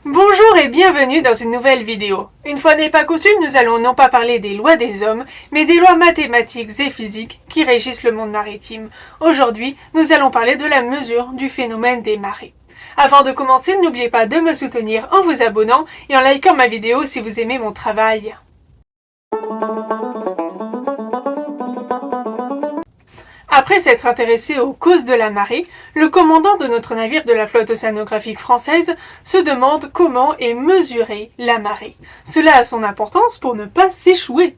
Bonjour et bienvenue dans une nouvelle vidéo. Une fois n'est pas coutume, nous allons non pas parler des lois des hommes, mais des lois mathématiques et physiques qui régissent le monde maritime. Aujourd'hui, nous allons parler de la mesure du phénomène des marées. Avant de commencer, n'oubliez pas de me soutenir en vous abonnant et en likant ma vidéo si vous aimez mon travail. Après s'être intéressé aux causes de la marée, le commandant de notre navire de la flotte océanographique française se demande comment est mesurée la marée. Cela a son importance pour ne pas s'échouer.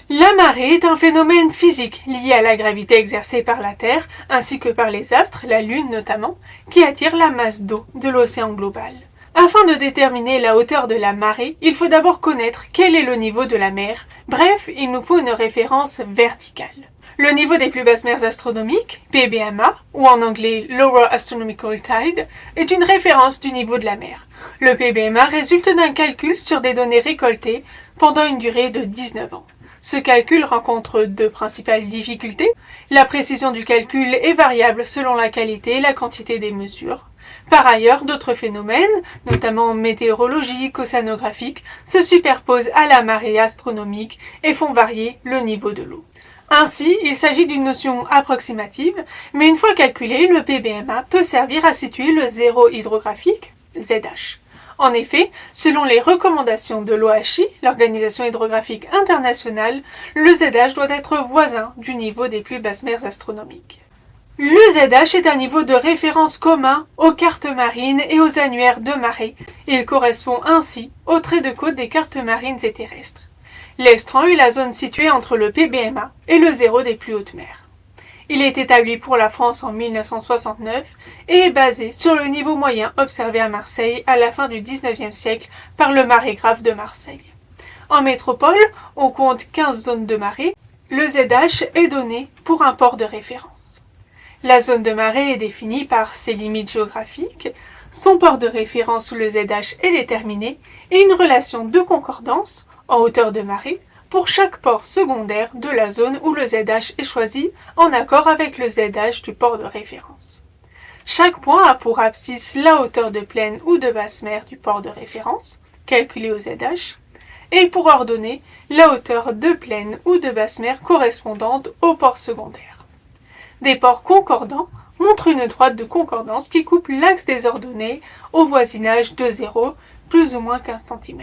La marée est un phénomène physique lié à la gravité exercée par la Terre, ainsi que par les astres, la Lune notamment, qui attire la masse d'eau de l'océan global. Afin de déterminer la hauteur de la marée, il faut d'abord connaître quel est le niveau de la mer. Bref, il nous faut une référence verticale. Le niveau des plus basses mers astronomiques, PBMA, ou en anglais Lower Astronomical Tide, est une référence du niveau de la mer. Le PBMA résulte d'un calcul sur des données récoltées pendant une durée de 19 ans. Ce calcul rencontre deux principales difficultés. La précision du calcul est variable selon la qualité et la quantité des mesures. Par ailleurs, d'autres phénomènes, notamment météorologiques, océanographiques, se superposent à la marée astronomique et font varier le niveau de l'eau. Ainsi, il s'agit d'une notion approximative, mais une fois calculé, le PBMA peut servir à situer le zéro hydrographique, ZH. En effet, selon les recommandations de l'OHI, l'Organisation hydrographique internationale, le ZH doit être voisin du niveau des plus basses mers astronomiques. Le ZH est un niveau de référence commun aux cartes marines et aux annuaires de marée. Il correspond ainsi au trait de côte des cartes marines et terrestres. L'estran est la zone située entre le PBMA et le zéro des plus hautes mers. Il est établi pour la France en 1969 et est basé sur le niveau moyen observé à Marseille à la fin du XIXe siècle par le marégraphe de Marseille. En métropole, on compte 15 zones de marée. Le ZH est donné pour un port de référence. La zone de marée est définie par ses limites géographiques, son port de référence où le ZH est déterminé et une relation de concordance en hauteur de marée pour chaque port secondaire de la zone où le ZH est choisi en accord avec le ZH du port de référence. Chaque point a pour abscisse la hauteur de plaine ou de basse mer du port de référence, calculée au ZH, et pour ordonner la hauteur de plaine ou de basse mer correspondante au port secondaire. Des ports concordants montrent une droite de concordance qui coupe l'axe des ordonnées au voisinage de 0, plus ou moins 15 cm.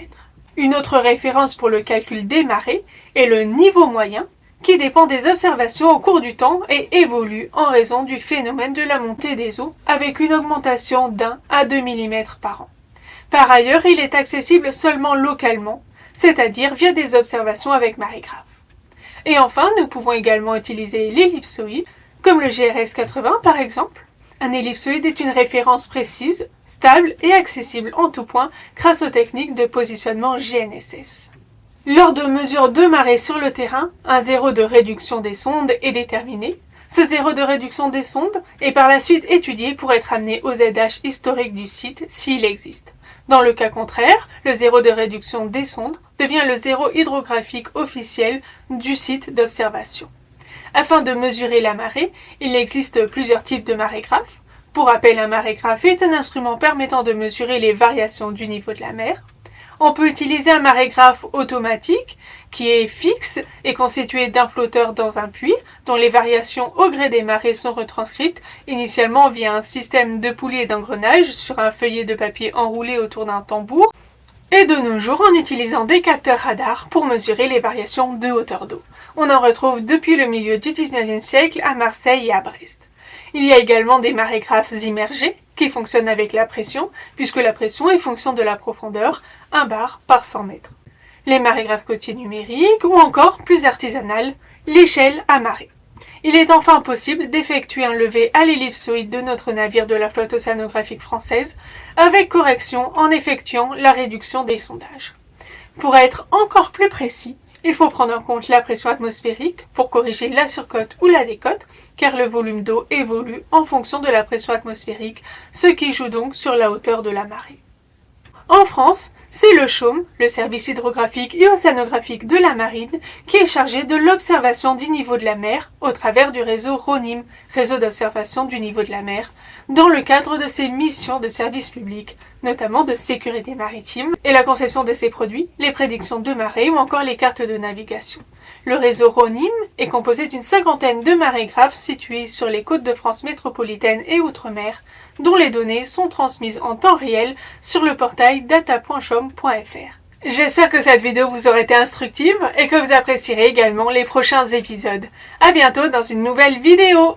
Une autre référence pour le calcul des marées est le niveau moyen, qui dépend des observations au cours du temps et évolue en raison du phénomène de la montée des eaux, avec une augmentation d'1 à 2 mm par an. Par ailleurs, il est accessible seulement localement, c'est-à-dire via des observations avec marégraphe. Et enfin, nous pouvons également utiliser l'ellipsoïde, comme le GRS 80 par exemple. Un ellipsoïde est une référence précise, stable et accessible en tout point grâce aux techniques de positionnement GNSS. Lors de mesures de marée sur le terrain, un zéro de réduction des sondes est déterminé. Ce zéro de réduction des sondes est par la suite étudié pour être amené au ZH historique du site s'il existe. Dans le cas contraire, le zéro de réduction des sondes devient le zéro hydrographique officiel du site d'observation. Afin de mesurer la marée, il existe plusieurs types de marégraphes. Pour rappel, un marégraphe est un instrument permettant de mesurer les variations du niveau de la mer. On peut utiliser un marégraphe automatique qui est fixe et constitué d'un flotteur dans un puits dont les variations au gré des marées sont retranscrites initialement via un système de poulies et d'engrenages sur un feuillet de papier enroulé autour d'un tambour et de nos jours en utilisant des capteurs radars pour mesurer les variations de hauteur d'eau. On en retrouve depuis le milieu du XIXe siècle à Marseille et à Brest. Il y a également des marégraphes immergés qui fonctionnent avec la pression, puisque la pression est fonction de la profondeur, 1 bar par 100 mètres. Les marégraphes côtiers numériques ou encore, plus artisanales, l'échelle à marée. Il est enfin possible d'effectuer un levé à l'ellipsoïde de notre navire de la flotte océanographique française avec correction en effectuant la réduction des sondages. Pour être encore plus précis, il faut prendre en compte la pression atmosphérique pour corriger la surcote ou la décote, car le volume d'eau évolue en fonction de la pression atmosphérique, ce qui joue donc sur la hauteur de la marée. En France, c'est le CHOM, le service hydrographique et océanographique de la marine, qui est chargé de l'observation du niveau de la mer au travers du réseau RONIM, réseau d'observation du niveau de la mer, dans le cadre de ses missions de service public, notamment de sécurité maritime et la conception de ces produits, les prédictions de marée ou encore les cartes de navigation. Le réseau RONIM est composé d'une 50aine de marégraphes situés sur les côtes de France métropolitaine et outre-mer, dont les données sont transmises en temps réel sur le portail data.chom.fr. J'espère que cette vidéo vous aura été instructive et que vous apprécierez également les prochains épisodes. À bientôt dans une nouvelle vidéo!